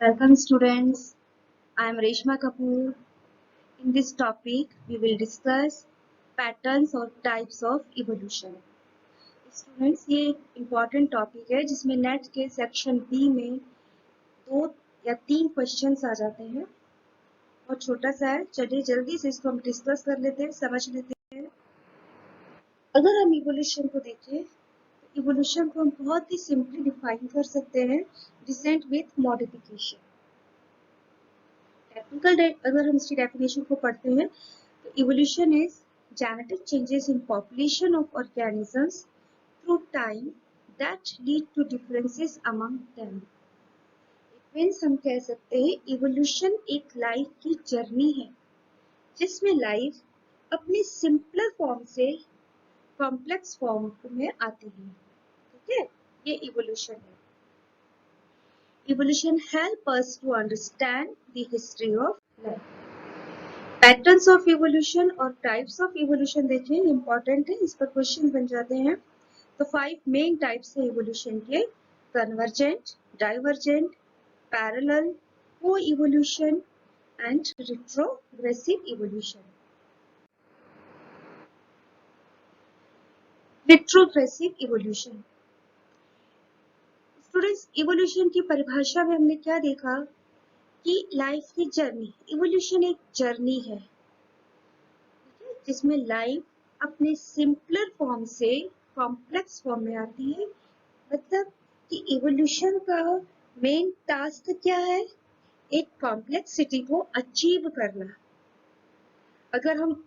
Welcome students, I am Reshma Kapoor. In this topic, we will discuss patterns or types of evolution. Students, ये एक important topic है जिसमें net के section B में 2 या 3 questions आ जाते हैं और छोटा सा है। चलिए जल्दी से इसको हम डिस्कस कर लेते हैं, समझ लेते हैं। अगर हम इवोल्यूशन को देखें तो इवोल्यूशन को हम बहुत ही सिंपली डिफाइन कर सकते हैं, डिसेंट विथ मॉडिफिकेशन। टेक्निकल अगर हम इसकी डेफिनेशन को पढ़ते हैं तो evolution is genetic changes in population of organisms through time that lead to differences among them. It means हम कह सकते हैं इवोल्यूशन एक लाइफ की जर्नी है जिसमें लाइफ अपनी सिंपलर फॉर्म से कॉम्प्लेक्स फॉर्म में आती है। ठीक है, ये इवोल्यूशन है। Evolution help us to understand the history of life. Patterns of evolution और टाइप्स ऑफ इवोल्यूशन देखें, इंपॉर्टेंट है, इस पर क्वेश्चन बन जाते हैं। तो 5 मेन टाइप्स है इवोल्यूशन के: convergent, divergent, parallel, coevolution and retrogressive evolution. Retrogressive evolution students, evolution की परिभाषा में हमने क्या देखा कि लाइफ की जर्नी, इवोल्यूशन एक जर्नी है जिसमें लाइफ अपने सिंपलर फॉर्म से कॉम्प्लेक्स फॉर्म में आती है। मतलब कि इवोल्यूशन का मेन टास्क क्या है? एक कॉम्प्लेक्सिटी को अचीव करना। अगर हम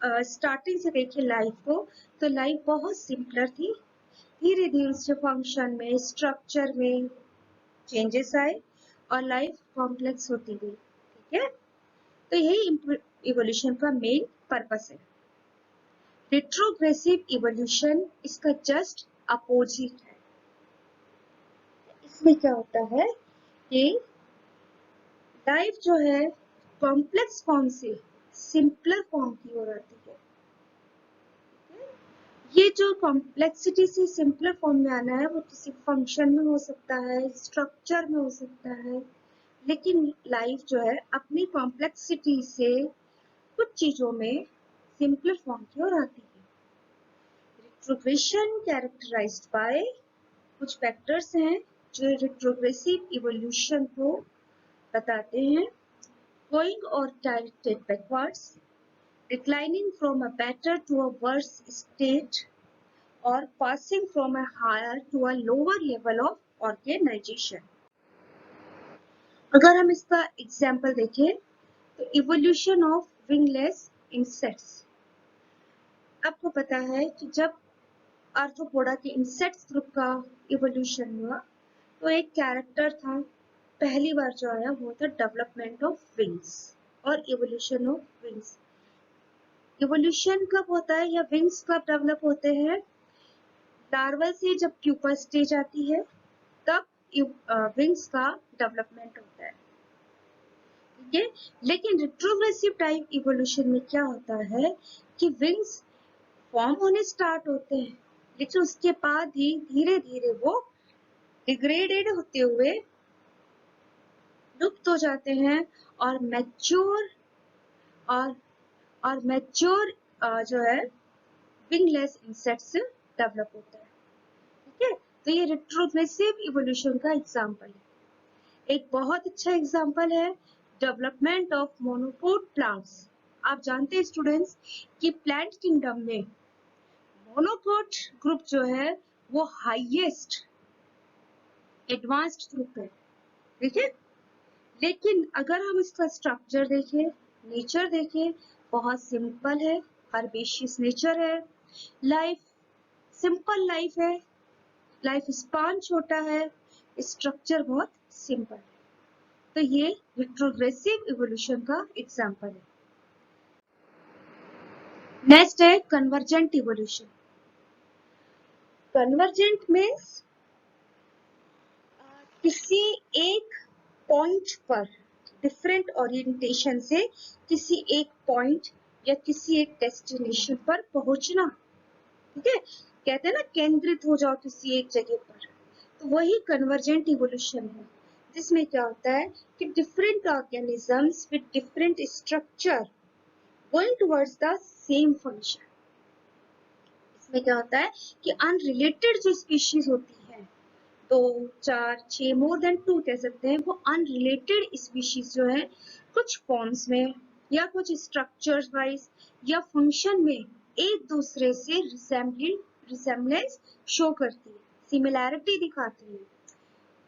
स्टार्टिंग से देखें लाइफ को, तो लाइफ बहुत सिंपलर थी। धीरे धीरे उसके फंक्शन में, स्ट्रक्चर में चेंजेस आए और लाइफ कॉम्प्लेक्स होती गई। ठीक है, तो यही इवोल्यूशन का मेन पर्पस है। रिट्रोग्रेसिव इवोल्यूशन इसका जस्ट अपोजिट है। इसमें क्या होता है कि लाइफ जो है कॉम्प्लेक्स फॉर्म से सिंपलर फॉर्म की ओर आती है। ये जो कॉम्प्लेक्सिटी से सिंपलर फॉर्म में आना है वो किसी फंक्शन में हो सकता है, स्ट्रक्चर में हो सकता है, लेकिन लाइफ जो है अपनी कॉम्प्लेक्सिटी से कुछ चीजों में सिंपलर फॉर्म की ओर आती है। रिट्रोग्रेशन कैरेक्टराइज्ड बाय कुछ फैक्टर्स हैं जो रिट्रोग्रेसिव इवोल्यूशन को बताते हैं: going or tilted backwards, declining from a better to a worse state, or passing from a higher to a lower level of organization. अगर हम इसका एग्जाम्पल देखें तो इवोल्यूशन ऑफ विंगलेस इंसेक्ट्स। आपको पता है कि जब आर्थ्रोपोडा के इंसेक्ट्स ग्रुप का इवोल्यूशन हुआ तो एक कैरेक्टर था, पहली बार जो आया वो था डेवलपमेंट ऑफ विंग्स और इवोल्यूशन ऑफ विंग्स। इवोल्यूशन कब होता है या विंग्स कब डेवलप होते हैं? लार्वल से जब प्यूपा स्टेज आती है तब विंग्स का डेवलपमेंट होता है। ठीक है, लेकिन रिट्रोग्रेसिव टाइप इवोल्यूशन में क्या होता है कि विंग्स फॉर्म होने स्टार्ट होते हैं, लेकिन उसके बाद ही धीरे धीरे वो डिग्रेडेड होते हुए लुप्त हो जाते हैं और मैच्योर जो है विंगलेस इंसेक्ट्स डेवलप होता है। ठीक है, तो ये रिट्रोग्रेसिव इवोल्यूशन का एग्जांपल है। एक बहुत अच्छा एग्जांपल है डेवलपमेंट ऑफ मोनोपोड प्लांट्स। आप जानते हैं स्टूडेंट्स कि प्लांट किंगडम में मोनोपोड ग्रुप जो है वो हाईएस्ट एडवांस्ड ग्रुप है। ठीक है, लेकिन अगर हम इसका स्ट्रक्चर देखें, नेचर देखें, बहुत सिंपल है, हर्बेशियस नेचर है, लाइफ सिंपल लाइफ है, लाइफ स्पान छोटा है, स्ट्रक्चर बहुत सिंपल है। तो ये रिट्रोग्रेसिव इवोल्यूशन का एग्जांपल है। नेक्स्ट है कन्वर्जेंट इवोल्यूशन। कन्वर्जेंट मीन्स किसी एक पॉइंट पर डिफरेंट ओरिएंटेशन से किसी एक पॉइंट या किसी एक डेस्टिनेशन पर पहुंचना। ठीक है, कहते हैं ना केंद्रित हो जाओ किसी एक जगह पर, तो वही कन्वर्जेंट इवोल्यूशन है। जिसमें क्या होता है कि different organisms with different structure going towards the same function. इसमें क्या होता है कि अनरिलेटेड जो स्पीशीज होती है, 2, 4, 6, मोर देन 2 कह सकते हैं, वो अनरिलेटेड स्पीशीज जो है कुछ फॉर्म्स में या कुछ स्ट्रक्चर्स वाइज या फंक्शन में एक दूसरे से रिसेम्बलेंस शो करती है, सिमिलैरिटी दिखाती है,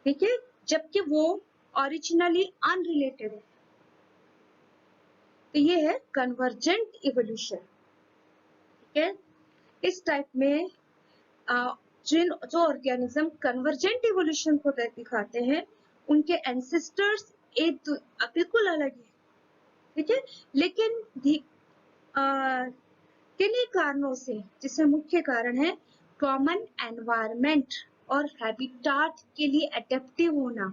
ठीक है, जबकि वो ओरिजिनली अनरिलेटेड है। तो ये है कन्वर्जेंट इवोल्यूशन, ठीक है। इस टाइप में जो ऑर्गेनिज्म कन्वर्जेंट इवोल्यूशन को दिखाते हैं उनके एंसेस्टर्स एक बिल्कुल अलग है, ठीक है, लेकिन किन्हीं कारणों से, जिसमें मुख्य कारण है कॉमन एनवायरनमेंट और हैबिटाट के लिए एडेप्टिव होना।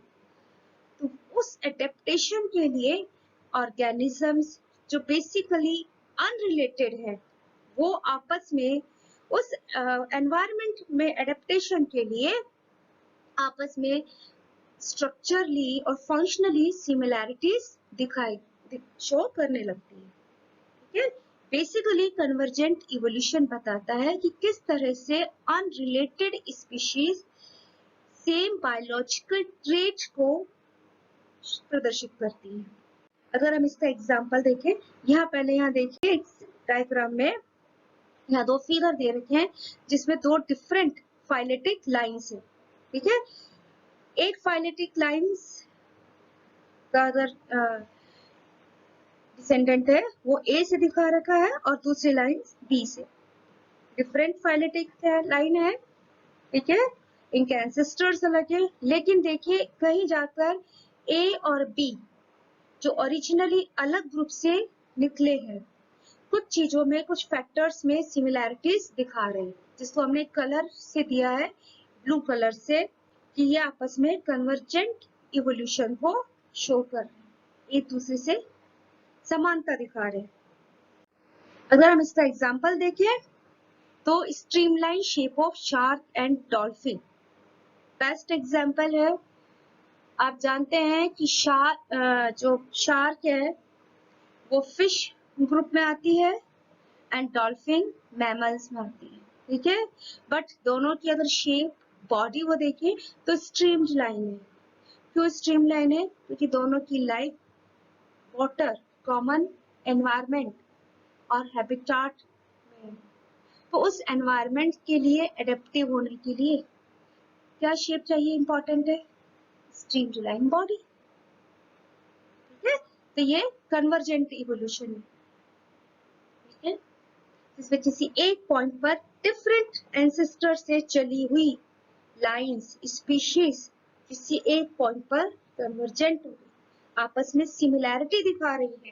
तो उस एडेप्टेशन के लिए ऑर्गेनिजम्स जो बेसिकली अनरिलेटेड है वो आपस में उस एनवायरनमेंट में एडेप्टेशन के लिए आपस में स्ट्रक्चरली और फंक्शनली सिमिलैरिटीज शो करने लगती है, ठीक है। बेसिकली कन्वर्जेंट इवोल्यूशन बताता है कि किस तरह से unrelated species same biological trait को प्रदर्शित करती है। अगर हम इसका एग्जांपल देखें, यहाँ देखिए डायग्राम में यहाँ 2 फिगर दे रखे हैं जिसमें 2 डिफरेंट फाइलेटिक लाइंस है, ठीक है। एक फाइलेटिक लाइंस का अगर डिसेंडेंट है वो ए से दिखा रखा है और दूसरी लाइन बी से। डिफरेंट फाइलेटिक लाइन है, ठीक है, इनके एंसेस्टर्स अलग है, लेकिन देखिए कहीं जाकर ए और बी जो ओरिजिनली अलग ग्रुप से निकले हैं कुछ चीजों में, कुछ फैक्टर्स में सिमिलैरिटीज दिखा रहे हैं, जिसको हमने कलर से दिया है ब्लू कलर से, कि ये आपस में कन्वर्जेंट इवोल्यूशन को शो कर रहे हैं, एक दूसरे से समानता दिखा रहे हैं। अगर हम इसका एग्जांपल देखें तो streamline shape of shark and dolphin best example है। आप जानते हैं कि जो शार्क है वो फिश ग्रुप में आती है एंड डॉल्फिन मैमल्स में आती है, ठीक है, बट दोनों की अगर शेप बॉडी वो देखें तो स्ट्रीम्ड लाइन है। क्यों स्ट्रीम लाइन है? क्योंकि दोनों की लाइफ वाटर, कॉमन एनवायरनमेंट और हैबिटाट में, तो उस एनवायरनमेंट के लिए एडेप्टिव होने के लिए क्या शेप चाहिए, इंपॉर्टेंट है स्ट्रीम्ड लाइन बॉडी, ठीक है। तो ये कन्वर्जेंट इवोल्यूशन है, ठीक है, जिसमें किसी एक पॉइंट पर डिफरेंट एंसेस्टर से चली हुई लाइंस स्पीशीज किसी एक पॉइंट पर कन्वर्जेंट हो गई, आपस में सिमिलैरिटी दिखा रही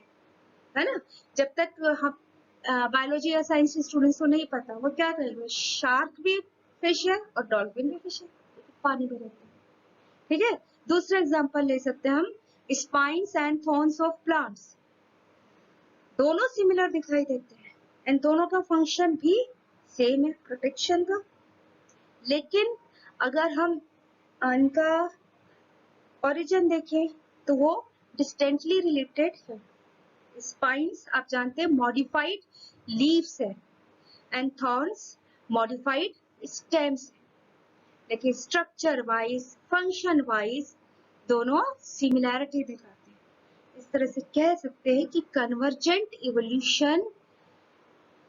है ना। जब तक हम बायोलॉजी या साइंस के स्टूडेंट्स को नहीं पता वो क्या करेंगे, शार्क भी फिश है और डॉल्फिन भी फिश है, पानी में रहते हैं, ठीक है। दूसरा एग्जांपल ले सकते हैं हम, spines and thorns of plants, दोनों सिमिलर दिखाई देते हैं एंड दोनों का फंक्शन भी सेम है, प्रोटेक्शन का, लेकिन अगर हम इनका ओरिजिन देखें तो वो डिस्टेंटली रिलेटेड है। स्पाइन्स आप जानते हैं मॉडिफाइड लीव्स है एंड थॉर्न्स मॉडिफाइड स्टेम्स है, लेकिन स्ट्रक्चर वाइज फंक्शन वाइज दोनों सिमिलैरिटी दिखाते हैं। इस तरह से कह सकते हैं कि कन्वर्जेंट इवोल्यूशन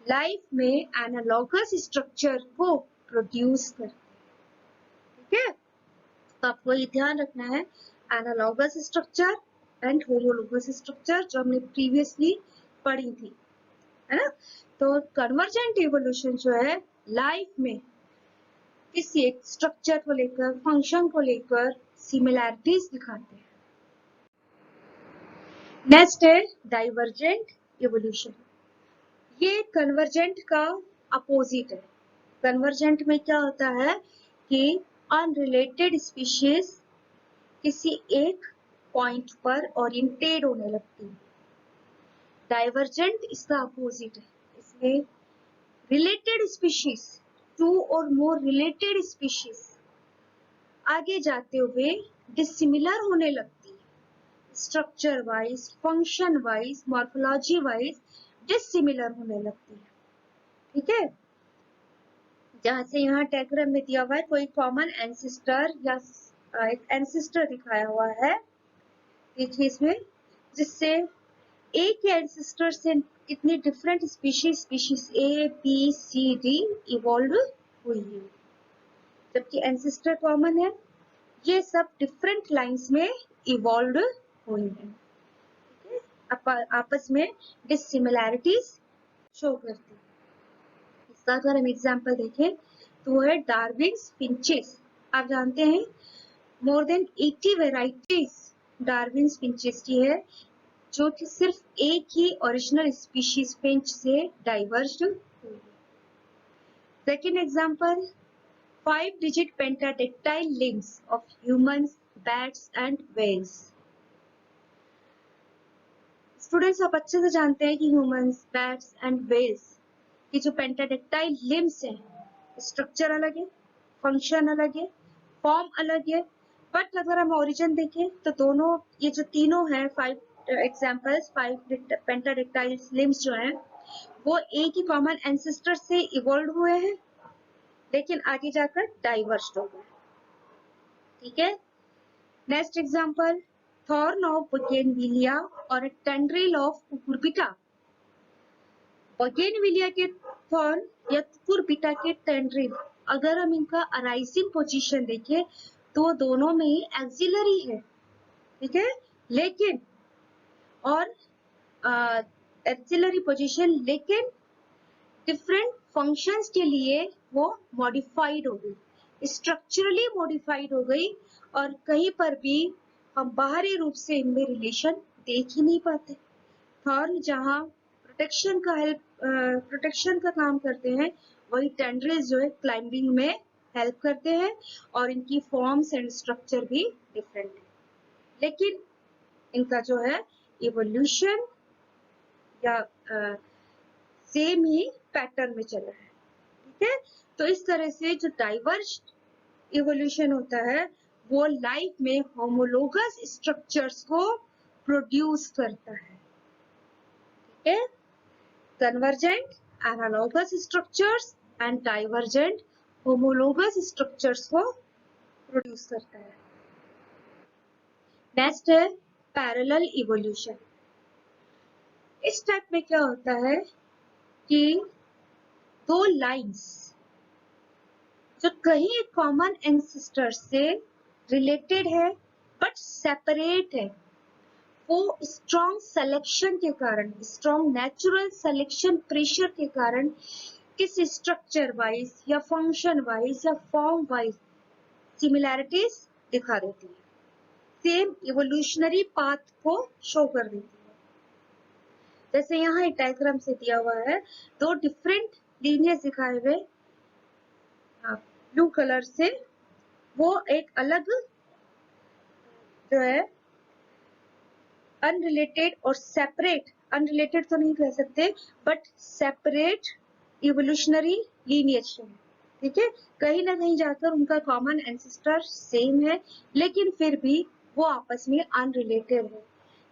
लाइफ में एनालॉगस स्ट्रक्चर को प्रोड्यूस करते हैं, ठीक है। तो आपको ये ध्यान रखना है, analogous structure and homologous structure जो हमने प्रीवियसली पढ़ी थी, है ना। तो कन्वर्जेंट इवोल्यूशन जो है लाइफ में किसी एक स्ट्रक्चर को लेकर, फंक्शन को लेकर सिमिलैरिटीज दिखाते हैं। नेक्स्ट है डाइवर्जेंट इवोल्यूशन, ये कन्वर्जेंट का अपोजिट है। कन्वर्जेंट में क्या होता है कि अनरिलेटेड स्पीशीज किसी एक पॉइंट पर ओरिएंटेड होने लगती है। डाइवर्जेंट इसका अपोजिट है, इसमें रिलेटेड स्पीशीज, 2 और मोर रिलेटेड स्पीशीज आगे जाते हुए डिसिमिलर होने लगती है, structure wise, function wise, morphology wise dissimilar होने लगती है। ठीक है, जहां से यहाँ डायग्राम में दिया हुआ है कोई कॉमन एंसेस्टर या एक एंसेस्टर दिखाया हुआ है, देखिए इसमें, जिससे एक ही एंसेस्टर से कितनी different species A B C D evolve हुई है, जबकि एंसेस्टर कॉमन है, ये सब डिफरेंट लाइंस में इवॉल्व हुई है। आपस में डिसिमिलैरिटीज शो करती है। इसका अगर हम एग्जांपल देखें तो वो है डार्विन्स फिंचेस। आप जानते हैं more than 80 varieties Darwin's finches की है, जो कि सिर्फ एक ही ओरिजिनल स्पीशीज फिंच से डाइवर्ज्ड हुई है। Second example, 5 digit pentatactile limbs of humans, bats and whales. Students आप अच्छे से जानते हैं कि ह्यूमंस, बैट्स एंड वेल्स की जो पेंटाडेक्टाइल लिम्स हैं, स्ट्रक्चर अलग है, फंक्शन अलग है, फॉर्म अलग है, बट अगर हम ओरिजिन देखें तो दोनों ये जो तीनों हैं 5 एग्जांपल्स, 5 पेंटाडेक्टाइल लिम्स जो हैं वो एक ही कॉमन एंसेस्टर से इवॉल्व हुए हैं, लेकिन आगे जाकर डाइवर्स हो गए। ठीक है, next example, thorn of bougainvillea और a tendril of cucurbita। Bougainvillea के थॉर्न या कुकुरबिटा के टेंड्रिल, अगर हम इनका अराइजिंग पोजीशन देखें तो दोनों में ही एक्सिलरी है। ठीक है, लेकिन और एक्सिलरी पोजीशन, लेकिन डिफरेंट फंक्शंस के लिए वो मॉडिफाइड हो गई, स्ट्रक्चरली मॉडिफाइड हो गई, और कहीं पर भी हम बाहरी रूप से इनमें रिलेशन देख ही नहीं पाते। थॉर्न जहां प्रोटेक्शन का काम करते हैं, वही टेंड्रिल्स जो है क्लाइंबिंग में हेल्प करते हैं, और इनकी फॉर्म्स एंड स्ट्रक्चर भी डिफरेंट है, लेकिन इनका जो है इवोल्यूशन या सेम ही पैटर्न में चला है। ठीक है, तो इस तरह से जो डाइवर्ज इवोल्यूशन होता है वो लाइफ में होमोलोगस स्ट्रक्चर्स को प्रोड्यूस करता है। ठीक है, convergent analogous structures and divergent homologous structures को प्रोड्यूस करता है। नेक्स्ट है पैरेलल इवोल्यूशन। इस टाइप में क्या होता है कि दो लाइंस जो कहीं एक कॉमन एंसेस्टर से रिलेटेड है बट सेपरेट है, वो स्ट्रॉन्ग सिलेक्शन के कारण, स्ट्रॉन्ग नेचुरल सिलेक्शन प्रेशर के कारण किस स्ट्रक्चर वाइज या फंक्शन वाइज या फॉर्म वाइज सिमिलैरिटीज दिखा देती है, सेम इवोल्यूशनरी पाथ को शो कर देती है। जैसे यहाँ एक डायग्राम से दिया हुआ है, दो डिफरेंट लीनियर्स दिखाए हुए ब्लू कलर से, वो एक अलग जो है अनरिलेटेड और सेपरेट, अनरिलेटेड तो नहीं कह सकते बट सेपरेट इवोल्यूशनरी लीनियज है। ठीक है, कहीं ना कहीं जाकर उनका कॉमन एंसेस्टर सेम है, लेकिन फिर भी वो आपस में अनरिलेटेड है,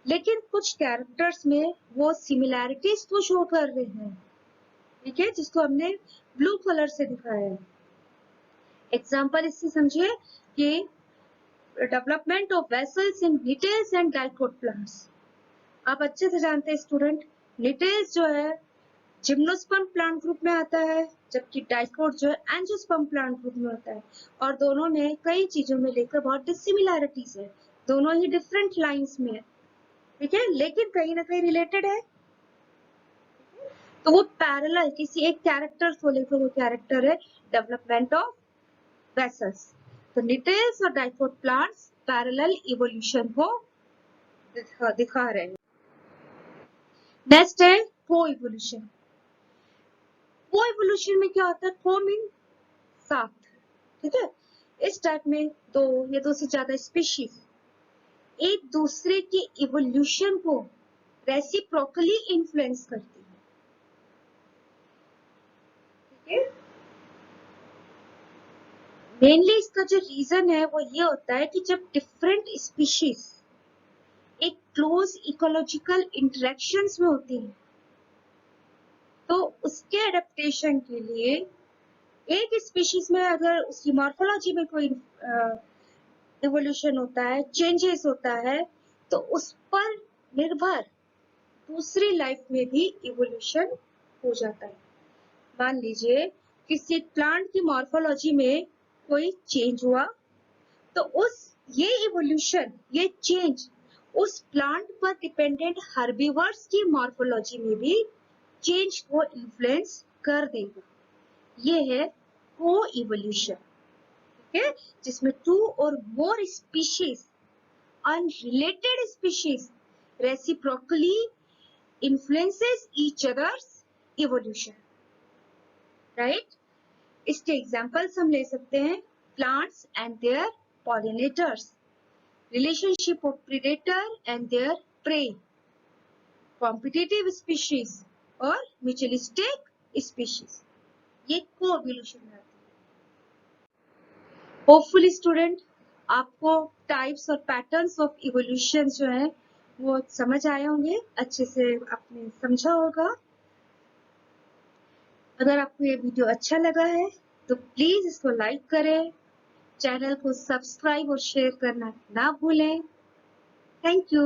लेकिन कुछ कैरेक्टर्स में वो सिमिलैरिटीज तो शो कर रहे हैं। ठीक है, जिसको हमने ब्लू कलर से दिखाया है। एग्जाम्पल इससे समझिए कि development of vessels in gnetales and dicot plants. आप अच्छे से जानते हैं स्टूडेंट, निटेल्स जो है जिम्नोस्पर्म प्लांट ग्रुप में आता है, जबकि डाइकोट जो है एंजियोस्पर्म प्लांट ग्रुप में आता है, और दोनों में कई चीजों में लेकर बहुत डिसिमिलैरिटीज है, दोनों ही डिफरेंट लाइंस में है। ठीक है, लेकिन कहीं ना कहीं रिलेटेड है, तो वो पैरेलल किसी एक कैरेक्टर को लेकर, वो कैरेक्टर है डेवलपमेंट ऑफ वेसल्स। तो निटेल्स और डाइकोट प्लांट्स पैरेलल इवोल्यूशन को दिखा रहे हैं। नेक्स्ट है को इवोल्यूशन। को इवोल्यूशन में क्या होता है, को मीन साथ। ठीक है, इस टाइप में दो या दो से ज्यादा स्पीशीज एक दूसरे के इवोल्यूशन को रेसिप्रोकली इन्फ्लुएंस करती है। ठीक है, मेनली इसका जो रीजन है वो ये होता है कि जब डिफरेंट स्पीशीज एक क्लोज इकोलॉजिकल इंटरेक्शंस में होती हैं तो उसके एडेप्टेशन के लिए एक स्पीशीज में अगर उसकी मॉर्फोलॉजी में कोई इवोल्यूशन होता है, चेंजेस होता है, तो उस पर निर्भर दूसरी लाइफ में भी इवोल्यूशन हो जाता है। मान लीजिए किसी प्लांट की मॉर्फोलॉजी में कोई चेंज हुआ तो ये इवोल्यूशन, ये चेंज उस प्लांट पर डिपेंडेंट हर्बीवर्स की मॉर्फोलॉजी में भी चेंज को इन्फ्लुएंस कर देगा। ये है को इवोल्यूशन, ठीक है, जिसमें टू और more species, unrelated species reciprocally influences each other's evolution, right? इसके एग्जांपल्स हम ले सकते हैं plants and their pollinators, relationship of predator and their prey, competitive species और mutualistic species, ये co-evolution है। होपफुली स्टूडेंट आपको टाइप्स और पैटर्न्स ऑफ इवोल्यूशन जो है वो समझ आए होंगे, अच्छे से आपने समझा होगा। अगर आपको ये वीडियो अच्छा लगा है तो प्लीज इसको लाइक करें, चैनल को सब्सक्राइब और शेयर करना ना भूलें। Thank you.